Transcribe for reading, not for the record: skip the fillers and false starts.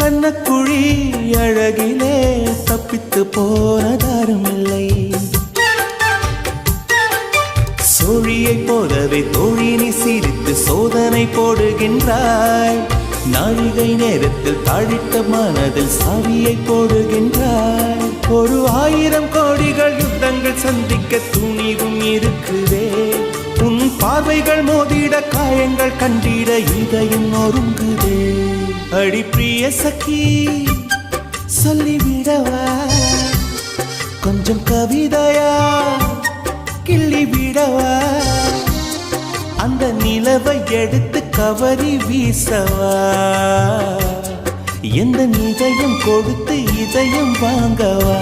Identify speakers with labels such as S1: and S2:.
S1: கண்ணக்குழி அழகிலே தப்பித்து போனதாரும் இல்லை. சோழியை போலவே தோழினி சிரித்து சோதனை போடுகின்றாய். நாழிகை நேரத்தில் தாழிட்ட மனதில் சாவியை போடுகின்றாய். 1000 கோடிகள் யுத்தங்கள் சந்திக்க துணிவும் இருக்குதே. உன் பார்வைகள் மோதிட காயங்கள் கண்டிட இதயம் நொறுங்குதே. அடி பிரிய சகி சொல்லிவிடவா கொஞ்சம் கவிதையா கிள்ளி விடவா. அந்த நிலவை எடுத்து கவரி வீசவா. எந்த இதயம் கொடுத்து இதயம் வாங்கவா.